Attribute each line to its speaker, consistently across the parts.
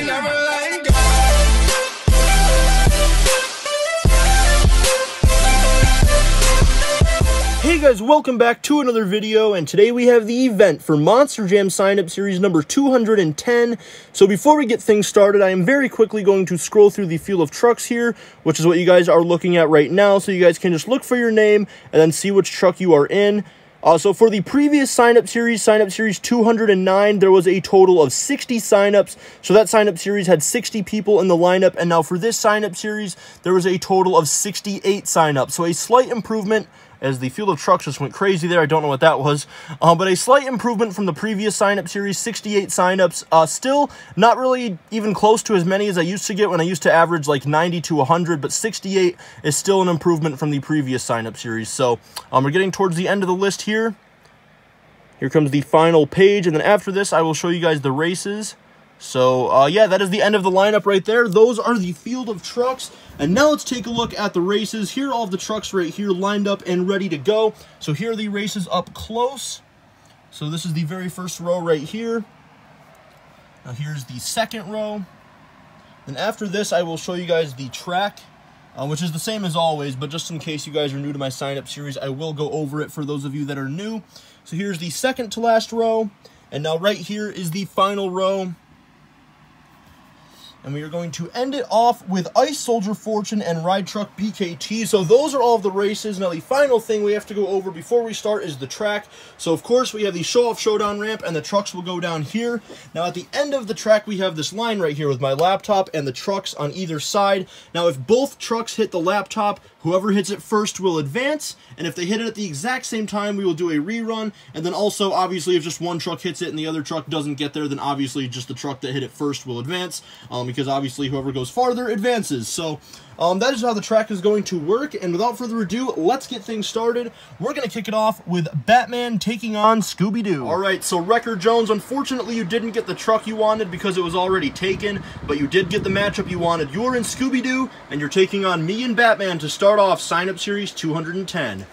Speaker 1: never let go.
Speaker 2: Hey guys, welcome back to another video, and today we have the event for Monster Jam sign-up series number 210. So before we get things started, I am very quickly going to scroll through the field of trucks here, which is what you guys are looking at right now, so you guys can just look for your name and then see which truck you are in. So for the previous sign-up series 209, there was a total of 60 sign-ups. So that sign-up series had 60 people in the lineup, and now for this sign-up series, there was a total of 68 sign-ups. So a slight improvement, as the field of trucks just went crazy there. I don't know what that was. But a slight improvement from the previous sign-up series, 68 sign-ups. Still not really even close to as many as I used to get when I used to average like 90 to 100, but 68 is still an improvement from the previous sign-up series. So we're getting towards the end of the list here. Here comes the final page, and then after this, I will show you guys the races. So, yeah, that is the end of the lineup right there. Those are the field of trucks. And now let's take a look at the races. Here are all of the trucks right here lined up and ready to go. So here are the races up close. So this is the very first row right here. Now here's the second row. And after this, I will show you guys the track, which is the same as always, but just in case you guys are new to my sign-up series, I will go over it for those of you that are new. So here's the second to last row. And now right here is the final row. And we are going to end it off with Ice Soldier Fortune and Ride Truck BKT. So those are all of the races. Now the final thing we have to go over before we start is the track. So of course we have the show-off showdown ramp, and the trucks will go down here. Now at the end of the track we have this line right here with my laptop and the trucks on either side. Now if both trucks hit the laptop, whoever hits it first will advance. And if they hit it at the exact same time, we will do a rerun. And then also, obviously, if just one truck hits it and the other truck doesn't get there, then obviously just the truck that hit it first will advance. Because obviously whoever goes farther advances. So that is how the track is going to work. And without further ado, let's get things started. We're going to kick it off with Batman taking on Scooby-Doo. All right, so Wrecker Jones, unfortunately you didn't get the truck you wanted because it was already taken, but you did get the matchup you wanted. You're in Scooby-Doo, and you're taking on me and Batman to start off sign-up series 210.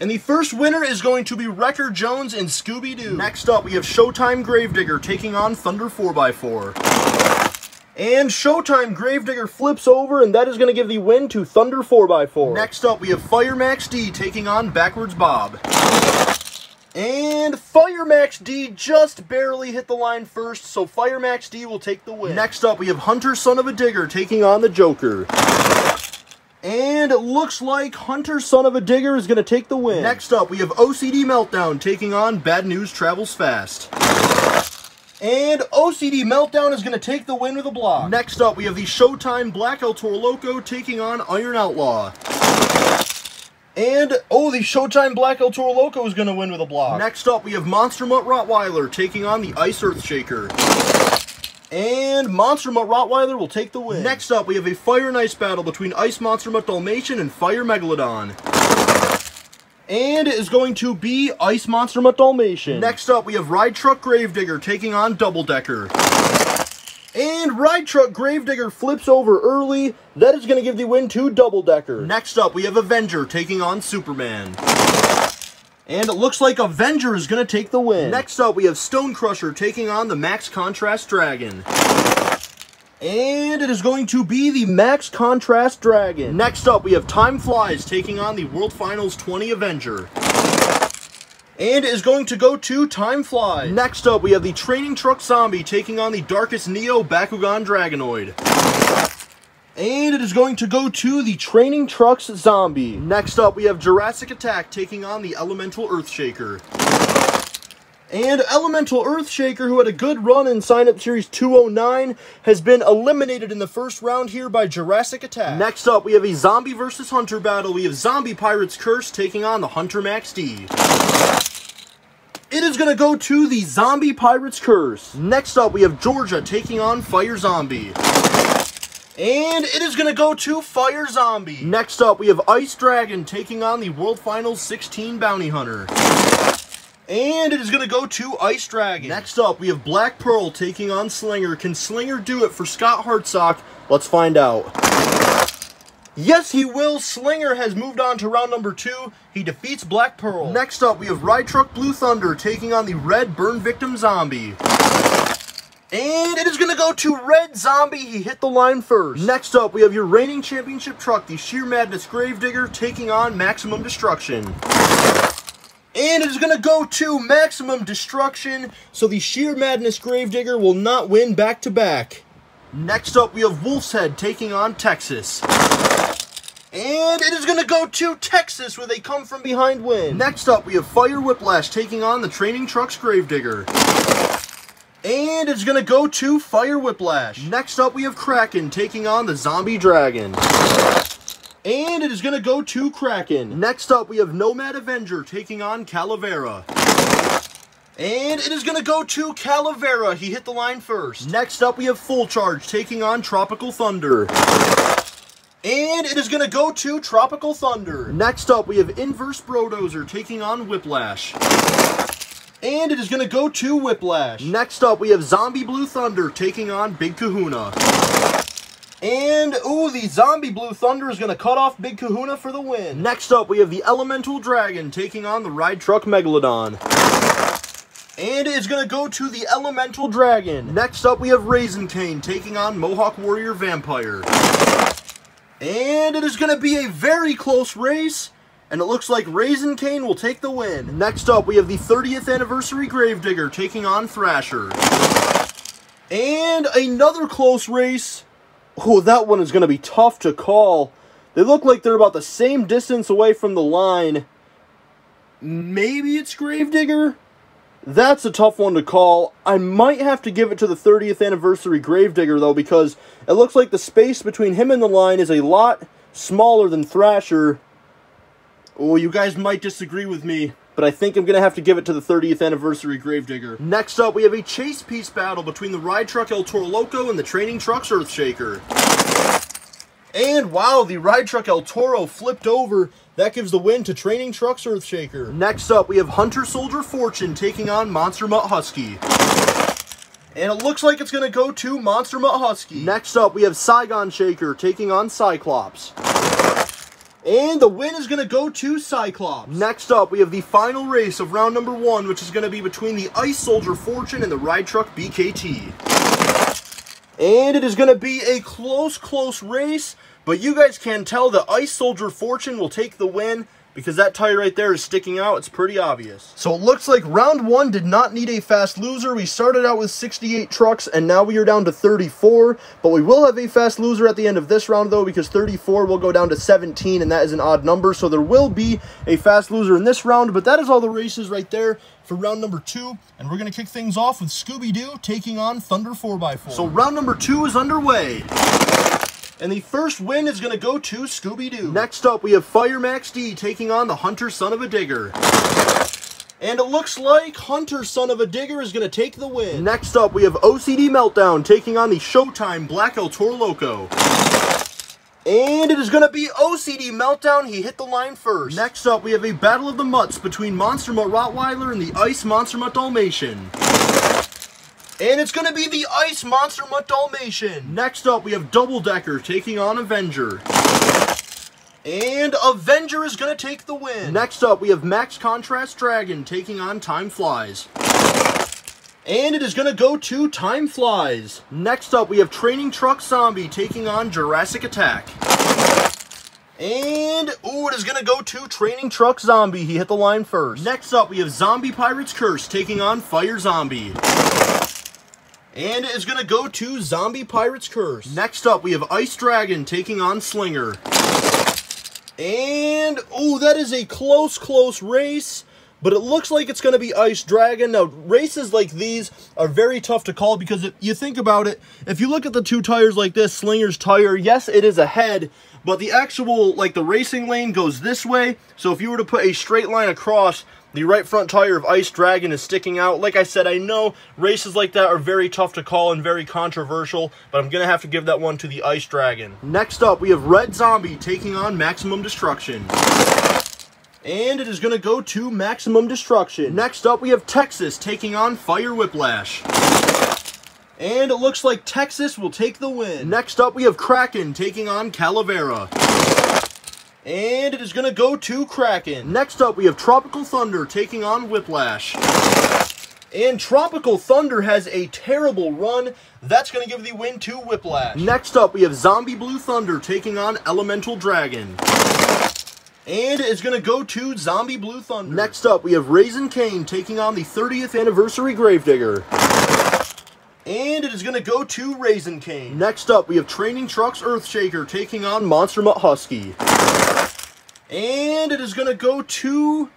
Speaker 2: And the first winner is going to be Wrecker Jones and Scooby-Doo. Next up, we have Showtime Gravedigger taking on Thunder 4x4. And Showtime Gravedigger flips over, and that is going to give the win to Thunder 4x4. Next up, we have Fire Max D taking on Backwards Bob. And Fire Max D just barely hit the line first, so Fire Max D will take the win. Next up, we have Hunter Son of a Digger taking on the Joker. And it looks like Hunter Son of a Digger is going to take the win. Next up, we have OCD Meltdown taking on Bad News Travels Fast. And OCD Meltdown is going to take the win with a block. Next up, we have the Showtime Black El Toro Loco taking on Iron Outlaw. And, oh, the Showtime Black El Toro Loco is going to win with a block. Next up, we have Monster Mutt Rottweiler taking on the Ice Earthshaker. And Monster Mutt Rottweiler will take the win. Next up, we have a Fire and Ice battle between Ice Monster Mutt Dalmatian and Fire Megalodon. And it is going to be Ice Monster Mutt Dalmatian. Next up, we have Ride Truck Gravedigger taking on Double Decker. And Ride Truck Gravedigger flips over early. That is going to give the win to Double Decker. Next up, we have Avenger taking on Superman. And it looks like Avenger is going to take the win. Next up, we have Stone Crusher taking on the Max Contrast Dragon. And it is going to be the Max Contrast Dragon. Next up, we have Time Flies taking on the World Finals 20 Avenger. And it is going to go to Time Flies. Next up, we have the Training Truck Zombie taking on the Darkest Neo Bakugan Dragonoid. And it is going to go to the Training Trucks Zombie. Next up, we have Jurassic Attack taking on the Elemental Earthshaker. And Elemental Earthshaker, who had a good run in sign-up series 209, has been eliminated in the first round here by Jurassic Attack. Next up, we have a Zombie versus Hunter battle. We have Zombie Pirate's Curse taking on the Hunter Max D. It is going to go to the Zombie Pirate's Curse. Next up, we have Georgia taking on Fire Zombie. And it is going to go to Fire Zombie. Next up, we have Ice Dragon taking on the World Finals 16 Bounty Hunter. And it is going to go to Ice Dragon. Next up, we have Black Pearl taking on Slinger. Can Slinger do it for Scott Hartsock? Let's find out. Yes, he will. Slinger has moved on to round number 2. He defeats Black Pearl. Next up, we have Ride Truck Blue Thunder taking on the Red Burn Victim Zombie. And it is going to go to Red Zombie. He hit the line first. Next up, we have your reigning championship truck, the Sheer Madness Gravedigger, taking on Maximum Destruction. And it is going to go to Maximum Destruction, so the Sheer Madness Gravedigger will not win back-to-back. Next up, we have Wolf's Head taking on Texas. And it is going to go to Texas with a come-from-behind win. Next up, we have Fire Whiplash taking on the Training Trucks Gravedigger. And it's going to go to Fire Whiplash. Next up, we have Kraken taking on the Zombie Dragon. And it is going to go to Kraken. Next up, we have Nomad Avenger taking on Calavera. And it is going to go to Calavera. He hit the line first. Next up, we have Full Charge taking on Tropical Thunder. And it is going to go to Tropical Thunder. Next up, we have Inverse Brodozer taking on Whiplash. And it is going to go to Whiplash. Next up, we have Zombie Blue Thunder taking on Big Kahuna. And, ooh, the Zombie Blue Thunder is going to cut off Big Kahuna for the win. Next up, we have the Elemental Dragon taking on the Ride Truck Megalodon. And it's going to go to the Elemental Dragon. Next up, we have Raisin Cane taking on Mohawk Warrior Vampire. And it is going to be a very close race. And it looks like Raisin Cane will take the win. Next up, we have the 30th Anniversary Gravedigger taking on Thrashers. And another close race. Oh, that one is going to be tough to call. They look like they're about the same distance away from the line. Maybe it's Gravedigger? That's a tough one to call. I might have to give it to the 30th Anniversary Gravedigger, though, because it looks like the space between him and the line is a lot smaller than Thrasher. Oh, you guys might disagree with me, but I think I'm going to have to give it to the 30th Anniversary Gravedigger. Next up, we have a chase piece battle between the Ride Truck El Toro Loco and the Training Trucks Earthshaker. And wow, the Ride Truck El Toro flipped over. That gives the win to Training Trucks Earthshaker. Next up, we have Hunter Soldier Fortune taking on Monster Mutt Husky. And it looks like it's going to go to Monster Mutt Husky. Next up, we have Saigon Shaker taking on Cyclops. And the win is going to go to Cyclops. Next up, we have the final race of round number 1, which is going to be between the Ice Soldier Fortune and the Ride Truck BKT. And it is going to be a close race, but you guys can tell the Ice Soldier Fortune will take the win because that tire right there is sticking out. It's pretty obvious. So it looks like round 1 did not need a fast loser. We started out with 68 trucks, and now we are down to 34. But we will have a fast loser at the end of this round, though, because 34 will go down to 17, and that is an odd number. So there will be a fast loser in this round, but that is all the races right there for round number 2. And we're going to kick things off with Scooby-Doo taking on Thunder 4x4. So round number 2 is underway. And the first win is going to go to Scooby-Doo. Next up, we have Fire Max D taking on the Hunter Son of a Digger. And it looks like Hunter Son of a Digger is going to take the win. Next up, we have OCD Meltdown taking on the Showtime Black El Toro Loco. And it is going to be OCD Meltdown. He hit the line first. Next up, we have a Battle of the Mutts between Monster Mutt Rottweiler and the Ice Monster Mutt Dalmatian. And it's going to be the Ice Monster Mutt Dalmatian. Next up, we have Double Decker taking on Avenger. And Avenger is going to take the win. Next up, we have Max Contrast Dragon taking on Time Flies. And it is going to go to Time Flies. Next up, we have Training Truck Zombie taking on Jurassic Attack. And, ooh, it is going to go to Training Truck Zombie. He hit the line first. Next up, we have Zombie Pirate's Curse taking on Fire Zombie. And it is going to go to Zombie Pirate's Curse. Next up, we have Ice Dragon taking on Slinger. And, ooh, that is a close race. But it looks like it's going to be Ice Dragon. Now, races like these are very tough to call because if you think about it, if you look at the two tires like this, Slinger's tire, yes, it is ahead, but the actual, like the racing lane goes this way. So if you were to put a straight line across, the right front tire of Ice Dragon is sticking out. Like I said, I know races like that are very tough to call and very controversial, but I'm going to have to give that one to the Ice Dragon. Next up, we have Red Zombie taking on Maximum Destruction. And it is going to go to Maximum Destruction. Next up, we have Texas taking on Fire Whiplash. And it looks like Texas will take the win. Next up, we have Kraken taking on Calavera. And it is going to go to Kraken. Next up, we have Tropical Thunder taking on Whiplash. And Tropical Thunder has a terrible run. That's going to give the win to Whiplash. Next up, we have Zombie Blue Thunder taking on Elemental Dragon. And it's going to go to Zombie Blue Thunder. Next up, we have Raisin Cane taking on the 30th Anniversary Gravedigger. And it is going to go to Raisin Cane. Next up, we have Training Trucks Earthshaker taking on Monster Mutt Husky. And it is going to go to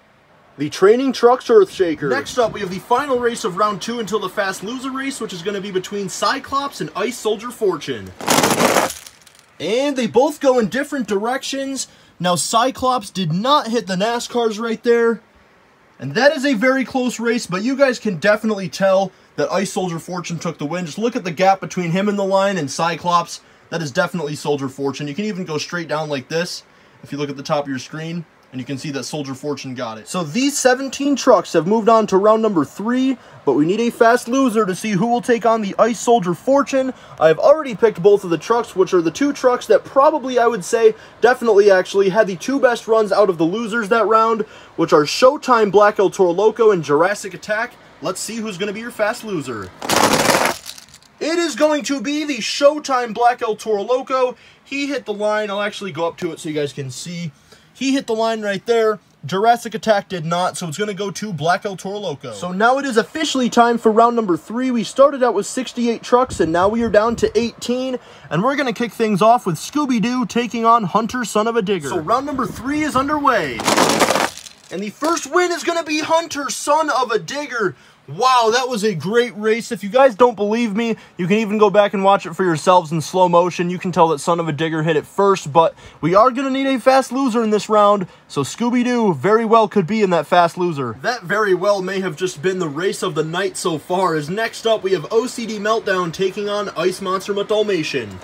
Speaker 2: the Training Trucks Earthshaker. Next up, we have the final race of round 2 until the Fast Loser race, which is going to be between Cyclops and Ice Soldier Fortune. And they both go in different directions. Now, Cyclops did not hit the NASCARs right there. And that is a very close race, but you guys can definitely tell that Ice Soldier Fortune took the win. Just look at the gap between him and the line and Cyclops. That is definitely Soldier Fortune. You can even go straight down like this if you look at the top of your screen, and you can see that Soldier Fortune got it. So these 17 trucks have moved on to round number 3, but we need a fast loser to see who will take on the Ice Soldier Fortune. I've already picked both of the trucks, which are the 2 trucks that probably, I would say, definitely actually had the 2 best runs out of the losers that round, which are Showtime Black El Toro Loco and Jurassic Attack. Let's see who's going to be your fast loser. It is going to be the Showtime Black El Toro Loco. He hit the line. I'll actually go up to it so you guys can see. He hit the line right there. Jurassic Attack did not, so it's going to go to Black El Toro Loco. So now it is officially time for round number 3. We started out with 68 trucks, and now we are down to 18. And we're going to kick things off with Scooby-Doo taking on Hunter, Son of a Digger. So round number 3 is underway. And the first win is going to be Hunter, Son of a Digger. Wow, that was a great race. If you guys don't believe me, you can even go back and watch it for yourselves in slow motion. You can tell that Son of a Digger hit it first, but we are going to need a fast loser in this round, so Scooby-Doo very well could be in that fast loser. That very well may have just been the race of the night so far, as next up we have OCD Meltdown taking on Ice Monster Mutt Dalmatian.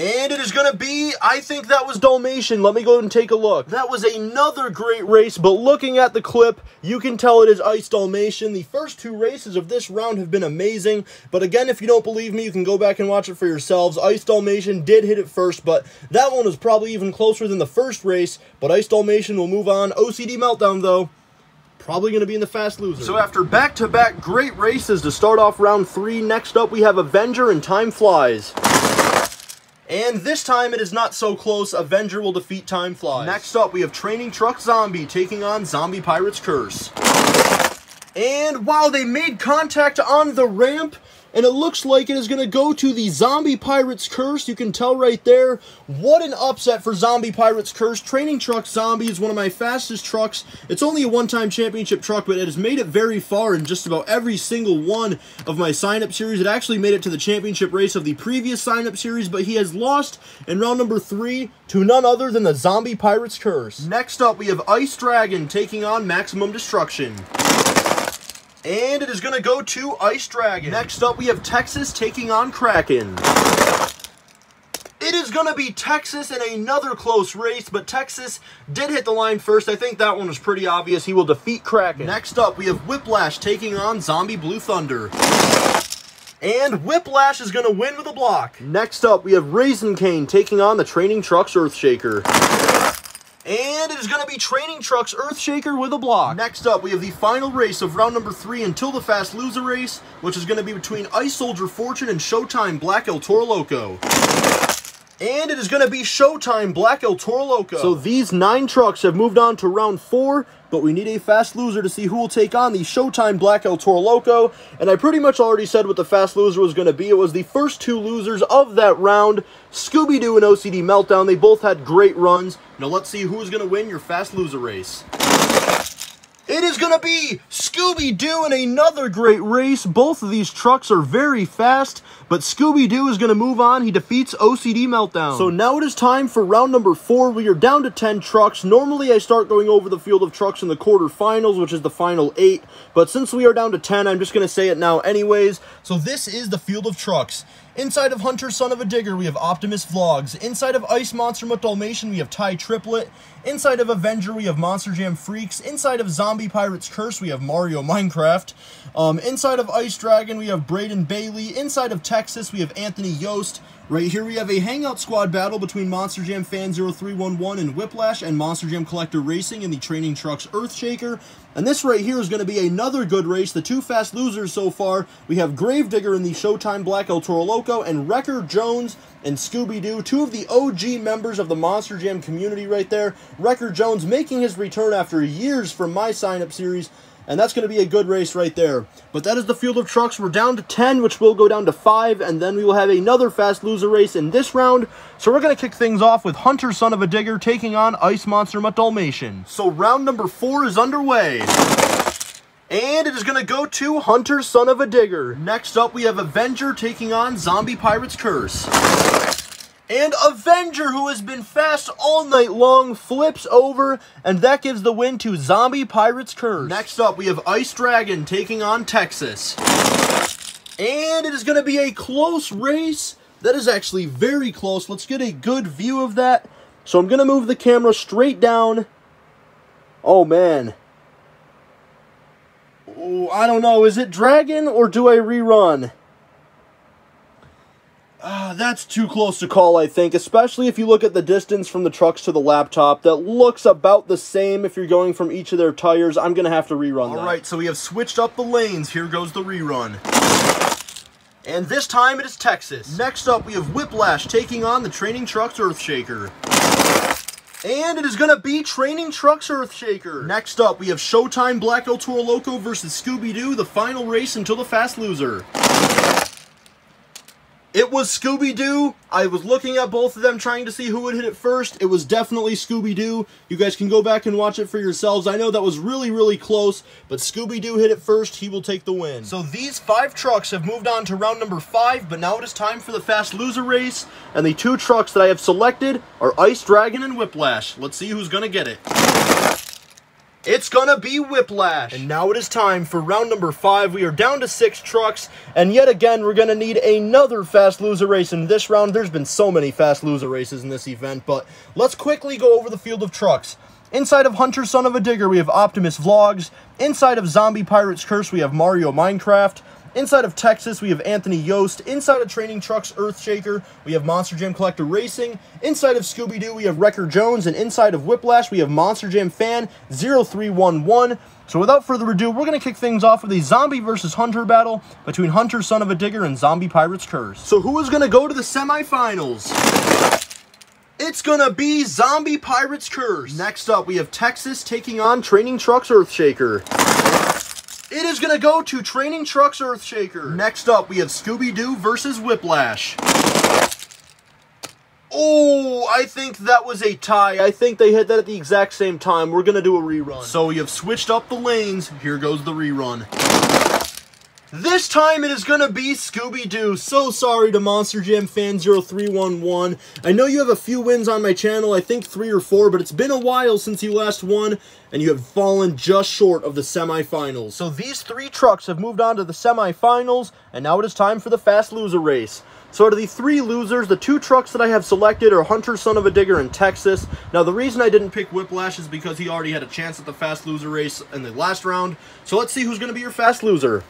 Speaker 2: And it is going to be, I think that was Dalmatian. Let me go and take a look. That was another great race, but looking at the clip, you can tell it is Ice Dalmatian. The first 2 races of this round have been amazing, but again, if you don't believe me, you can go back and watch it for yourselves. Ice Dalmatian did hit it first, but that one was probably even closer than the first race, but Ice Dalmatian will move on. OCD Meltdown, though, probably going to be in the fast loser. So after back-to-back great races to start off round 3, next up we have Avenger and Time Flies. And this time it is not so close. Avenger will defeat Time Flies. Next up, we have Training Truck Zombie taking on Zombie Pirate's Curse. And wow, they made contact on the ramp, and it looks like it is going to go to the Zombie Pirate's Curse. You can tell right there. What an upset for Zombie Pirate's Curse. Training Truck Zombie is one of my fastest trucks. It's only a one-time championship truck, but it has made it very far in just about every single one of my sign-up series. It actually made it to the championship race of the previous sign-up series, but he has lost in round number 3 to none other than the Zombie Pirate's Curse. Next up, we have Ice Dragon taking on Maximum Destruction. And it is going to go to Ice Dragon. Next up, we have Texas taking on Kraken. It is going to be Texas in another close race, but Texas did hit the line first. I think that one was pretty obvious. He will defeat Kraken. Next up, we have Whiplash taking on Zombie Blue Thunder. And Whiplash is going to win with a block. Next up, we have Raisin Cane taking on the Training Trucks Earthshaker. And it is going to be Training Trucks Earthshaker with a block. Next up, we have the final race of round number 3 until the fast loser race, which is going to be between Ice Soldier Fortune and Showtime Black El Toro Loco. And it is going to be Showtime Black El Toro Loco. So these 9 trucks have moved on to round 4, but we need a fast loser to see who will take on the Showtime Black El Toro Loco. And I pretty much already said what the fast loser was going to be. It was the first 2 losers of that round, Scooby-Doo and OCD Meltdown. They both had great runs. Now let's see who's going to win your fast loser race. It is going to be Scooby-Doo in another great race. Both of these trucks are very fast, but Scooby-Doo is going to move on. He defeats OCD Meltdown. So now it is time for round number 4. We are down to 10 trucks. Normally I start going over the field of trucks in the quarterfinals, which is the final 8. But since we are down to 10, I'm just going to say it now anyways. So this is the field of trucks. Inside of Hunter, Son of a Digger, we have Optimus Vlogs. Inside of Ice Monster Mutt Dalmatian, we have Ty Triplet. Inside of Avenger, we have Monster Jam Freaks. Inside of Zombie Pirate's Curse, we have Mario Minecraft. Inside of Ice Dragon, we have Braden Bailey. Inside of Texas, we have Anthony Yost. Right here we have a Hangout Squad battle between Monster Jam Fan 0311 and Whiplash and Monster Jam Collector Racing in the Training Trucks Earthshaker. And this right here is going to be another good race. The two fast losers so far, we have Gravedigger in the Showtime Black El Toro Loco and Wrecker Jones and Scooby-Doo, two of the OG members of the Monster Jam community right there. Wrecker Jones making his return after years from my sign-up series. And that's going to be a good race right there. But that is the field of trucks. We're down to 10, which will go down to 5, and then we will have another fast loser race in this round. So we're going to kick things off with Hunter, Son of a Digger, taking on Ice Monster Mutt Dalmatian. So round number 4 is underway. And it is going to go to Hunter, Son of a Digger. Next up, we have Avenger taking on Zombie Pirate's Curse. And Avenger, who has been fast all night long, flips over, and that gives the win to Zombie Pirate's Curse. Next up, we have Ice Dragon taking on Texas. And it is going to be a close race. That is actually very close. Let's get a good view of that. So I'm going to move the camera straight down. Oh, man. Ooh, I don't know. Is it Dragon, or do I rerun? That's too close to call, I think, especially if you look at the distance from the trucks to the laptop. That looks about the same if you're going from each of their tires. I'm going to have to rerun that. Alright, so we have switched up the lanes. Here goes the rerun. And this time it is Texas. Next up, we have Whiplash taking on the Training Trucks Earthshaker. And it is going to be Training Trucks Earthshaker. Next up, we have Showtime Black El Toro Loco versus Scooby-Doo, the final race until the fast loser. It was Scooby-Doo. I was looking at both of them trying to see who would hit it first. It was definitely Scooby-Doo. You guys can go back and watch it for yourselves. I know that was really, really close, but Scooby-Doo hit it first. He will take the win. So these 5 trucks have moved on to round number 5, but now it is time for the fast loser race. And the 2 trucks that I have selected are Ice Dragon and Whiplash. Let's see who's going to get it. It's gonna be Whiplash. And now it is time for round number 5. We are down to 6 trucks, and yet again, we're gonna need another fast loser race in this round. There's been so many fast loser races in this event, but let's quickly go over the field of trucks. Inside of Hunter, Son of a Digger, we have Optimus Vlogs. Inside of Zombie Pirate's Curse, we have Mario Minecraft. Inside of Texas, we have Anthony Yost. Inside of Training Trucks Earthshaker, we have Monster Jam Collector Racing. Inside of Scooby-Doo, we have Wrecker Jones. And inside of Whiplash, we have Monster Jam Fan 0311. So without further ado, we're going to kick things off with a Zombie versus Hunter battle between Hunter, Son of a Digger, and Zombie Pirate's Curse. So who is going to go to the semifinals? It's going to be Zombie Pirate's Curse. Next up, we have Texas taking on Training Trucks Earthshaker. It is going to go to Training Trucks Earthshaker. Next up, we have Scooby-Doo versus Whiplash. Oh, I think that was a tie. I think they hit that at the exact same time. We're going to do a rerun. So we have switched up the lanes. Here goes the rerun. This time it is going to be Scooby-Doo. So sorry to Monster Jam Fan 0311. I know you have a few wins on my channel, I think 3 or 4, but it's been a while since you last won, and you have fallen just short of the semifinals. So these 3 trucks have moved on to the semifinals, and now it is time for the fast loser race. So out of the 3 losers, the 2 trucks that I have selected are Hunter, Son of a Digger, and Texas. Now the reason I didn't pick Whiplash is because he already had a chance at the fast loser race in the last round. So let's see who's going to be your fast loser.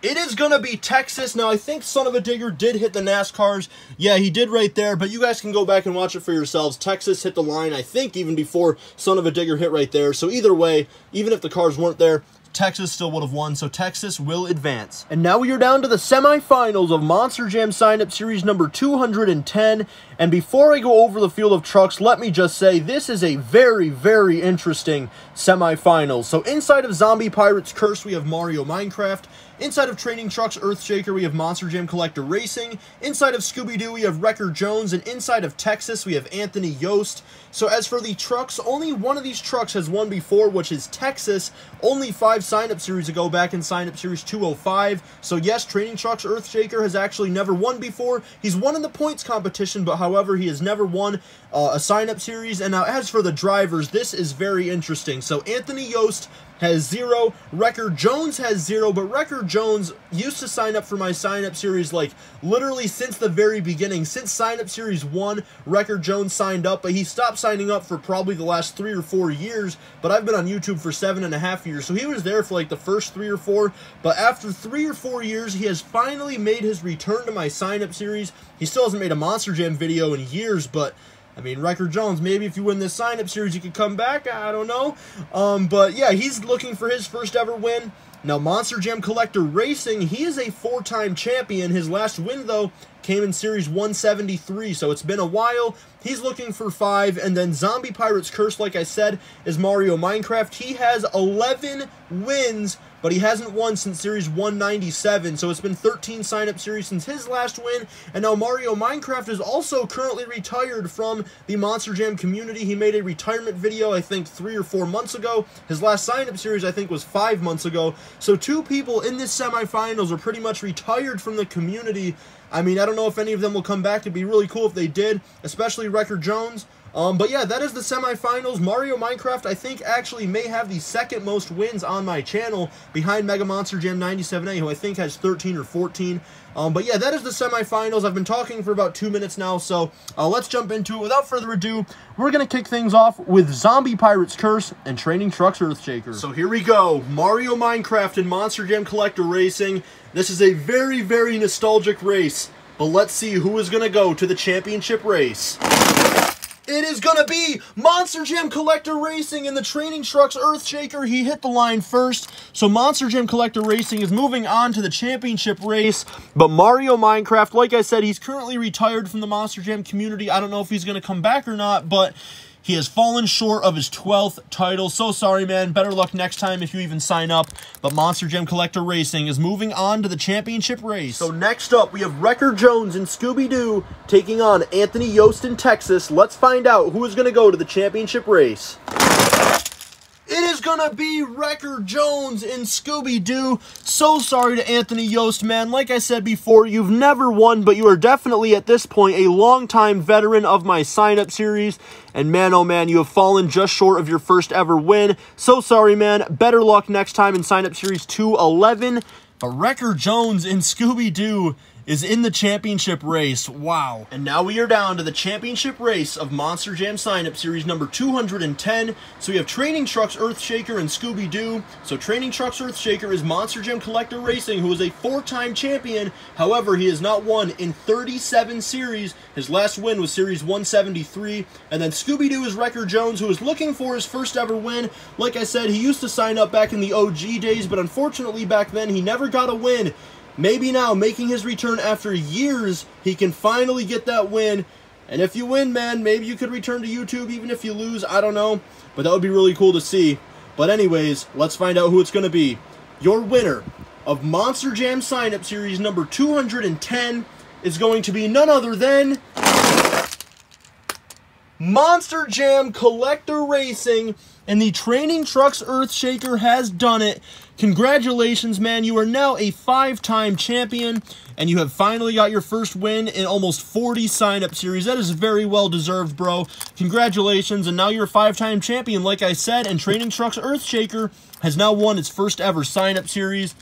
Speaker 2: It is going to be Texas. Now, I think Son of a Digger did hit the NASCARs. Yeah, he did right there, but you guys can go back and watch it for yourselves. Texas hit the line, I think, even before Son of a Digger hit right there. So either way, even if the cars weren't there, Texas still would have won, so Texas will advance. And now we are down to the semifinals of Monster Jam Sign-Up Series number 210. And before I go over the field of trucks, let me just say this is a very, very interesting semifinals. So inside of Zombie Pirate's Curse, we have Mario Minecraft. Inside of Training Trucks Earthshaker, we have Monster Jam Collector Racing. Inside of Scooby-Doo, we have Wrecker Jones. And inside of Texas, we have Anthony Yost. So as for the trucks, only one of these trucks has won before, which is Texas. Only 5 sign-up series ago, back in sign-up series 205. So yes, Training Trucks Earthshaker has actually never won before. He's won in the points competition, but however, he has never won a sign-up series. And now as for the drivers, this is very interesting. So Anthony Yost has 0. Wrecker Jones has 0, but Wrecker Jones used to sign up for my sign-up series like literally since the very beginning. Since sign-up series 1, Wrecker Jones signed up, but he stopped signing up for probably the last 3 or 4 years, but I've been on YouTube for 7.5 years, so he was there for like the first 3 or 4, but after 3 or 4 years, he has finally made his return to my sign-up series. He still hasn't made a Monster Jam video in years, but I mean, Wrecker Jones, maybe if you win this sign-up series, you could come back. I don't know. But yeah, he's looking for his first ever win. Now, Monster Jam Collector Racing, he is a 4-time champion. His last win, though, came in Series 173, so it's been a while. He's looking for 5, and then Zombie Pirates Curse, like I said, is Mario Minecraft. He has 11 wins, but he hasn't won since Series 197, so it's been 13 sign-up series since his last win, and now Mario Minecraft is also currently retired from the Monster Jam community. He made a retirement video, I think, 3 or 4 months ago. His last sign-up series, I think, was 5 months ago. So 2 people in this semifinals are pretty much retired from the community. I mean, I don't know if any of them will come back. It'd be really cool if they did, especially Wrecker Jones. But yeah, that is the semifinals. Mario Minecraft, I think, actually may have the 2nd most wins on my channel behind Mega Monster Jam 97A, who I think has 13 or 14. But yeah, that is the semifinals. I've been talking for about 2 minutes now, so let's jump into it. Without further ado, we're going to kick things off with Zombie Pirates Curse and Training Trucks Earthshaker. So here we go. Mario Minecraft and Monster Jam Collector Racing. This is a very, very nostalgic race, but let's see who is going to go to the championship race. It is going to be Monster Jam Collector Racing and the Training Trucks Earthshaker. He hit the line first, so Monster Jam Collector Racing is moving on to the championship race. But Mario Minecraft, like I said, he's currently retired from the Monster Jam community. I don't know if he's going to come back or not, but he has fallen short of his 12th title. So sorry, man. Better luck next time if you even sign up. But Monster Jam Collector Racing is moving on to the championship race. So next up, we have Wrecker Jones and Scooby-Doo taking on Anthony Yost in Texas. Let's find out who is going to go to the championship race. It is going to be Wrecker Jones and Scooby-Doo. So sorry to Anthony Yost, man. Like I said before, you've never won, but you are definitely, at this point, a longtime veteran of my sign-up series. And man, oh man, you have fallen just short of your first ever win. So sorry, man. Better luck next time in sign-up series 211. But Wrecker Jones and Scooby-Doo is in the championship race. Wow. And now we are down to the championship race of Monster Jam Sign-Up Series number 210. So we have Training Trucks Earthshaker and Scooby-Doo. So Training Trucks Earthshaker is Monster Jam Collector Racing, who is a 4-time champion. However, he has not won in 37 series. His last win was Series 173. And then Scooby-Doo is Wrecker Jones, who is looking for his first ever win. Like I said, he used to sign up back in the OG days, but unfortunately back then he never got a win. Maybe now, making his return after years, he can finally get that win. And if you win, man, maybe you could return to YouTube even if you lose. I don't know. But that would be really cool to see. But anyways, let's find out who it's going to be. Your winner of Monster Jam Sign-Up Series number 210 is going to be none other than Monster Jam Collector Racing, and the Training Trucks Earthshaker has done it. Congratulations, man. You are now a 5-time champion, and you have finally got your first win in almost 40 sign-up series. That is very well deserved, bro. Congratulations, and now you're a 5-time champion, like I said, and Training Trucks Earthshaker has now won its first ever sign-up series.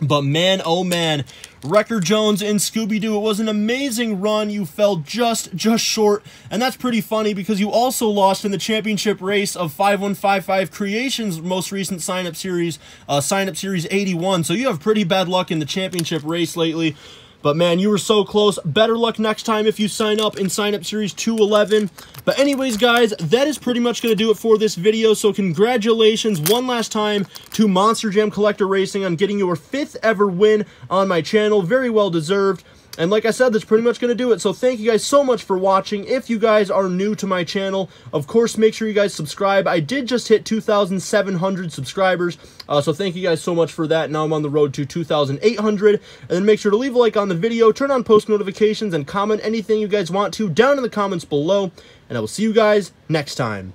Speaker 2: But man, oh man, Wrecker Jones and Scooby-Doo, it was an amazing run. You fell just short, and that's pretty funny because you also lost in the championship race of 5155 Creations' most recent sign-up series 81. So you have pretty bad luck in the championship race lately. But man, you were so close. Better luck next time if you sign up in sign-up series 211. But anyways, guys, that is pretty much going to do it for this video. So congratulations one last time to Monster Jam Collector Racing on getting your 5th ever win on my channel. Very well deserved. And like I said, that's pretty much going to do it. So thank you guys so much for watching. If you guys are new to my channel, of course, make sure you guys subscribe. I did just hit 2,700 subscribers. So thank you guys so much for that. Now I'm on the road to 2,800. And then make sure to leave a like on the video, turn on post notifications, and comment anything you guys want to down in the comments below. And I will see you guys next time.